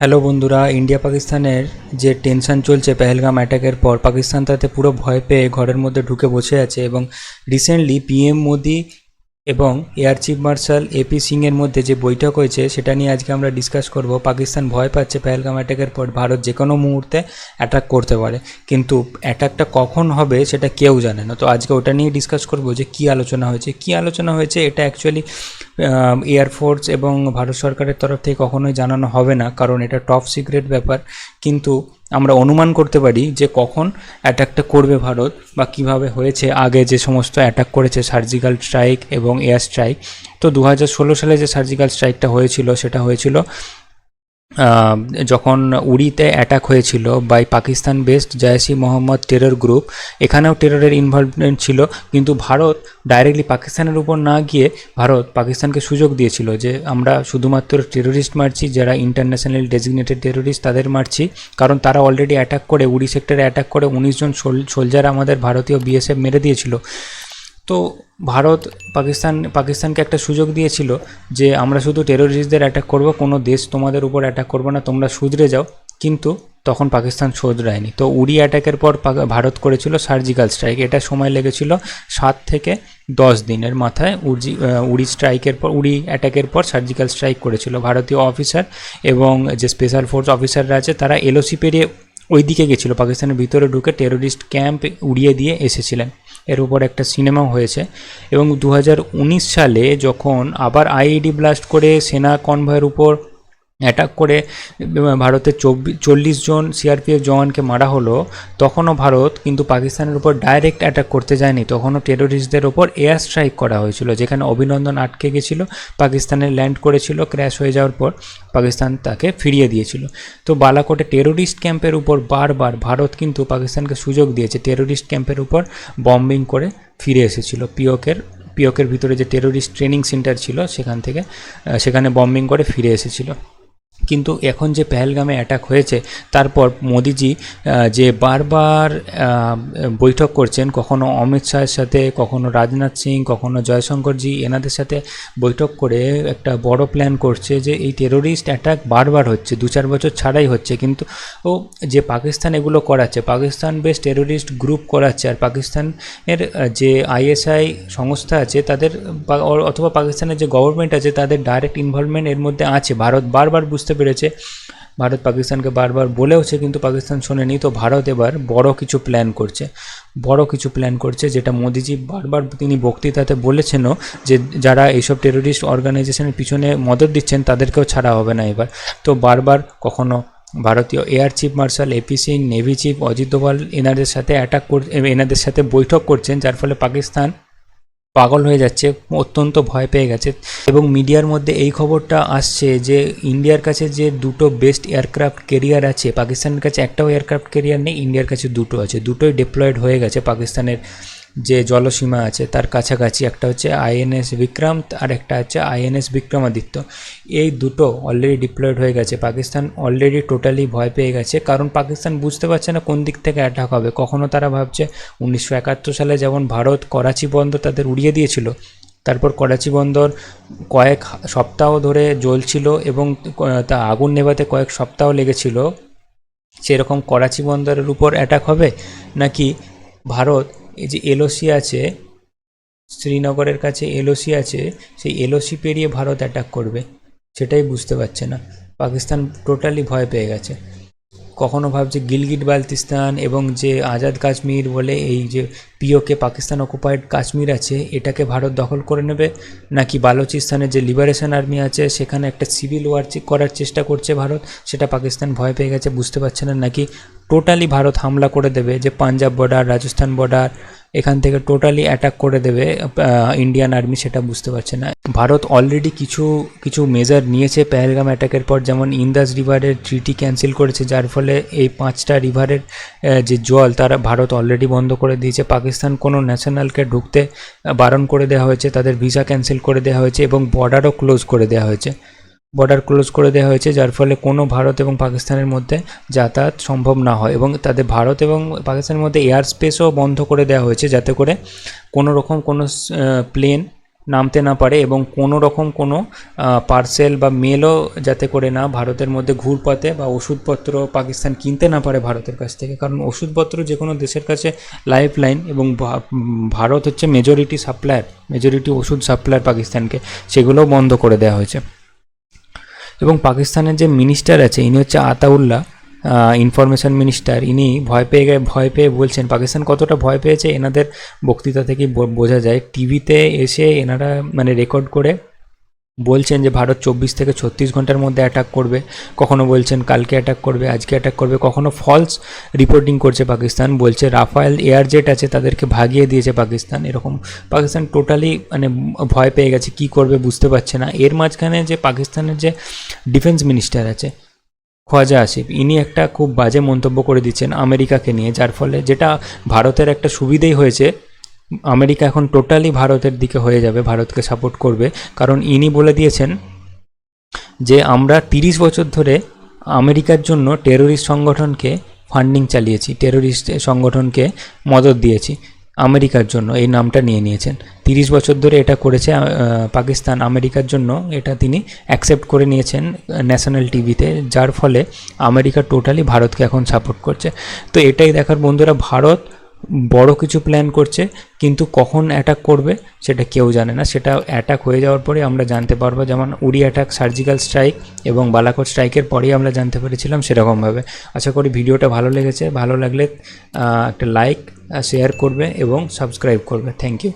Hello বন্ধুরা, India পাকিস্তানের যে টেনশন চলছে পেহেলগাম অ্যাটাকের পর, পাকিস্তান তাতে পুরো ভয় পেয়ে ঘরের মধ্যে ঢুকে বসে আছে। এবং রিসেন্টলি পিএম মোদি এবং এয়ার চিফ মার্শাল এপি সিংয়ের মধ্যে যে বৈঠক হয়েছে সেটা নিয়ে আজকে আমরা ডিসকাস করব। পাকিস্তান ভয় পাচ্ছে পেহেলগাম অ্যাটাকের পর ভারত যে কোনো মুহূর্তে অ্যাটাক করতে পারে, কিন্তু অ্যাটাকটা কখন হবে সেটা কেউ জানে না। তো আজকে ওটা নিয়ে ডিসকাস করব যে কী আলোচনা হয়েছে। এটা অ্যাকচুয়ালি এয়ারফোর্স এবং ভারত সরকারের তরফ থেকে কখনোই জানানো হবে না, কারণ এটা টপ সিক্রেট ব্যাপার। কিন্তু আমরা অনুমান করতে পারি যে কখন অ্যাটাকটা করবে ভারত বা কিভাবে হয়েছে। আগে যে সমস্ত অ্যাটাক করেছে, সার্জিক্যাল স্ট্রাইক এবং এয়ার স্ট্রাইক, তো 2016 সালে যে সার্জিক্যাল স্ট্রাইকটা হয়েছিল সেটা হয়েছিল যখন উড়িতে অ্যাটাক হয়েছিল by Pakistan based Jaish Mohammed terror group. এখানেও টেররের ইনভলভমেন্ট ছিল, কিন্তু ভারত ডাইরেক্টলি পাকিস্তানের উপর না গিয়ে ভারত পাকিস্তানকে সুযোগ দিয়েছিল যে আমরা শুধুমাত্র টেররিস্ট মারছি, যারা ইন্টারন্যাশনাল ডেজিগনেটেড টেররিস্ট তাদের মারছি, কারণ তারা অলরেডি অ্যাটাক করে উড়ি সেক্টরে অ্যাটাক করে 19 জন সোলজার আমাদের ভারতীয় বিএসএফ মেরে দিয়েছিল। তো ভারত পাকিস্তানকে একটা সুযোগ দিয়েছিল যে আমরা শুধু টেররিস্টদের অ্যাটাক করব, কোনো দেশ তোমাদের উপর অ্যাটাক করবো না, তোমরা শুধরে যাও। কিন্তু তখন পাকিস্তান শুধরায়নি। তো উড়ি অ্যাটাকের পর ভারত করেছিল সার্জিক্যাল স্ট্রাইক। এটা সময় লেগেছিল 7 থেকে 10 দিনের মাথায়। উড়ি অ্যাটাকের পর সার্জিক্যাল স্ট্রাইক করেছিল ভারতীয় অফিসার এবং যে স্পেশাল ফোর্স অফিসাররা আছে তারা এলওসি পেরিয়ে ওই দিকে গেছিলো, পাকিস্তানের ভিতরে ঢুকে টেররিস্ট ক্যাম্প উড়িয়ে দিয়ে এসেছিলেন। এর উপর একটা সিনেমাও হয়েছে। এবং 2019 সালে যখন আবার আইইডি ব্লাস্ট করে সেনা কনভয়ের উপর অ্যাটাক করে ভারতের 40 জন সিআরপিএফ জওয়ানকে মারা হলো, তখনও ভারত কিন্তু পাকিস্তানের উপর ডাইরেক্ট অ্যাটাক করতে যায়নি। তখনও টেররিস্টদের ওপর এয়ার স্ট্রাইক করা হয়েছিল, যেখানে অভিনন্দন আটকে গেছিলো, পাকিস্তানে ল্যান্ড করেছিল, ক্র্যাশ হয়ে যাওয়ার পর পাকিস্তান তাকে ফিরিয়ে দিয়েছিল। তো বালাকোটে টেররিস্ট ক্যাম্পের উপর বারবার ভারত কিন্তু পাকিস্তানকে সুযোগ দিয়েছে, টেররিস্ট ক্যাম্পের উপর বম্বিং করে ফিরে এসেছিল। পিওকের ভিতরে যে টেররিস্ট ট্রেনিং সেন্টার ছিল সেখানে বম্বিং করে ফিরে এসেছিল। কিন্তু এখন যে পেহেলগামে অ্যাটাক হয়েছে তারপর মোদিজি যে বারবার বৈঠক করছেন, কখনো অমিত শাহের সাথে, কখনো রাজনাথ সিং, কখনো জয়শঙ্করজি, এনাদের সাথে বৈঠক করে একটা বড় প্ল্যান করছে যে এই টেররিস্ট অ্যাটাক বারবার হচ্ছে, 2-4 বছর ছাড়াই হচ্ছে, কিন্তু যে পাকিস্তান এগুলো করাচ্ছে, পাকিস্তান বেস টেররিস্ট গ্রুপ করাচ্ছে। আর পাকিস্তানের যে আইএসআই সংস্থা আছে তাদের অথবা পাকিস্তানের যে গভর্নমেন্ট আছে তাদের ডাইরেক্ট ইনভলভমেন্ট এর মধ্যে আছে। ভারত বারবার বুঝতে পেরেছে, ভারত পাকিস্তানকে বারবার বলেওছে, কিন্তু পাকিস্তান শোনেনি। তো ভারত এবার বড় কিছু প্ল্যান করছে, যেটা মোদিজি বারবার তিনি বক্তৃতাতে বলেছেনও যে যারা এইসব টেররিস্ট অর্গানাইজেশনের পিছনে মদত দিচ্ছেন তাদেরকেও ছাড়া হবে না এবার। তো বারবার কখনো ভারতীয় air chief marshal A P Singh, navy chief Ajit Doval এনাদের সাথে বৈঠক করছেন, যার ফলে পাকিস্তান পাগল হয়ে যাচ্ছে, অত্যন্ত ভয় পেয়ে গেছে। এবং মিডিয়ার মধ্যে এই খবরটা আসছে যে ইন্ডিয়ার কাছে যে 2টো বেস্ট এয়ারক্রাফট ক্যারিয়ার আছে, পাকিস্তানের কাছে একটাও এয়ারক্রাফট ক্যারিয়ার নেই, ইন্ডিয়ার কাছে 2টো আছে। 2টোই ডিপ্লয়েড হয়ে গেছে পাকিস্তানের যে জলসীমা আছে তার কাছাকাছি। একটা হচ্ছে আইএনএস বিক্রম আর একটা হচ্ছে আইএনএস বিক্রমাদিত্য। এই 2টো অলরেডি ডিপ্লয়েড হয়ে গেছে। পাকিস্তান অলরেডি টোটালি ভয় পেয়ে গেছে, কারণ পাকিস্তান বুঝতে পারছে না কোন দিক থেকে অ্যাটাক হবে। কখনও তারা ভাবছে 1971 সালে যেমন ভারত করাচি বন্দর তাদের উড়িয়ে দিয়েছিল, তারপর করাচি বন্দর কয়েক সপ্তাহ ধরে জ্বলছিল এবং তা আগুন নেভাতে কয়েক সপ্তাহ লেগেছিল, সেরকম করাচি বন্দরের উপর অ্যাটাক হবে, নাকি ভারত এই যে এলওসি আছে, শ্রীনগরের কাছে এলওসি আছে, সেই এলওসি পেরিয়ে ভারত অ্যাটাক করবে, সেটাই বুঝতে পারছে না। পাকিস্তান টোটালি ভয় পেয়ে গেছে। কখনো ভাবছে গিলগিট বালতিস্তান এবং যে আজাদ কাশ্মীর বলে এই যে পিওকে পাকিস্তান অকুপাইড কাশ্মীর আছে, এটাকে ভারত দখল করে নেবে, নাকি বালুচিস্তানের যে লিবারেশন আর্মি আছে সেখানে একটা সিভিল ওয়ার করার চেষ্টা করছে ভারত, সেটা পাকিস্তান ভয় পেয়ে গেছে, বুঝতে পারছে না। নাকি টোটালি ভারত হামলা করে দেবে, যে পাঞ্জাব বর্ডার, রাজস্থান বর্ডার, এখান থেকে টোটালি অ্যাটাক করে দেবে ইন্ডিয়ান আর্মি, সেটা বুঝতে পারছে না। ভারত অলরেডি কিছু মেজার নিয়েছে পেহেলগাম অ্যাটাকের পর, যেমন ইন্দাস রিভারের ট্রিটি ক্যান্সেল করেছে, যার ফলে এই 5টা রিভারের যে জল তারা ভারত অলরেডি বন্ধ করে দিয়েছে। পাকিস্তান কোনো ন্যাশনালকে ঢুকতে বারণ করে দেওয়া হয়েছে, তাদের ভিসা ক্যান্সেল করে দেওয়া হয়েছে এবং বর্ডারও ক্লোজ করে দেওয়া হয়েছে, যার ফলে কোনো ভারত এবং পাকিস্তানের মধ্যে যাতায়াত সম্ভব না হয়। এবং তাদের ভারত এবং পাকিস্তানের মধ্যে এয়ার স্পেসও বন্ধ করে দেওয়া হয়েছে, যাতে করে কোনো রকম কোনো প্লেন নামতে না পারে এবং কোনো রকম কোনো পার্সেল বা মেলও যাতে করে না ভারতের মধ্যে ঘুরপাতে বা ওষুধপত্র পাকিস্তান কিনতে না পারে ভারতের কাছ থেকে, কারণ ওষুধপত্র যে কোনো দেশের কাছে লাইফ লাইন এবং ভারত হচ্ছে মেজরিটি ওষুধ সাপ্লায়ার পাকিস্তানকে, সেগুলোও বন্ধ করে দেওয়া হয়েছে। এবং পাকিস্তানের যে মিনিস্টার আছে ইনি হচ্ছে আতাউল্লাহ, ইনফরমেশন মিনিস্টার, ইনি ভয় পেয়ে বলছেন, পাকিস্তান কতটা ভয় পেয়েছে এনাদের বক্তৃতা থেকেই বোঝা যায়। টিভিতে এসে এনারা মানে রেকর্ড করে বলছেন যে ভারত 24 থেকে 36 ঘন্টার মধ্যে অ্যাটাক করবে, কখনো বলছেন কালকে অ্যাটাক করবে, আজকে অ্যাটাক করবে, কখনো ফলস রিপোর্টিং করছে পাকিস্তান, বলছে রাফায়েল এয়ার জেট আছে তাদেরকে ভাগিয়ে দিয়েছে পাকিস্তান। এরকম পাকিস্তান টোটালি মানে ভয় পেয়ে গেছে, কি করবে বুঝতে পারছে না। এর মাঝখানে যে পাকিস্তানের যে ডিফেন্স মিনিস্টার আছে খ্বাজা আসিফ, ইনি একটা খুব বাজে মন্তব্য করে দিচ্ছেন আমেরিকাকে নিয়ে, যার ফলে যেটা ভারতের একটা সুবিধেই হয়েছে, আমেরিকা এখন টোটালি ভারতের দিকে হয়ে যাবে, ভারতকে সাপোর্ট করবে। কারণ ইনি বলে দিয়েছেন যে আমরা 30 বছর ধরে আমেরিকার জন্য টেরোরিস্ট সংগঠনকে ফান্ডিং চালিয়েছি, টেরোরিস্ট সংগঠনকে মদত দিয়েছি আমেরিকার জন্য, এই নামটা নিয়ে নিয়েছেন। 30 বছর ধরে এটা করেছে পাকিস্তান আমেরিকার জন্য, এটা তিনি অ্যাকসেপ্ট করে নিয়েছেন ন্যাশনাল টিভিতে, যার ফলে আমেরিকা টোটালি ভারতকে এখন সাপোর্ট করছে। তো এটাই দেখার বন্ধুরা, ভারত বড় কিছু প্ল্যান করছে, কিন্তু কখন অ্যাটাক করবে সেটা কেউ জানে না। সেটা অ্যাটাক হয়ে যাওয়ার পরে আমরা জানতে পারবো, যেমন উড়ি অ্যাটাক, সার্জিক্যাল স্ট্রাইক এবং বালাকোট স্ট্রাইকের পরেই আমরা জানতে পেরেছিলাম, সেরকমভাবে। আশা করি ভিডিওটা ভালো লেগেছে, ভালো লাগলে একটা লাইক শেয়ার করবে এবং সাবস্ক্রাইব করবে। Thank you.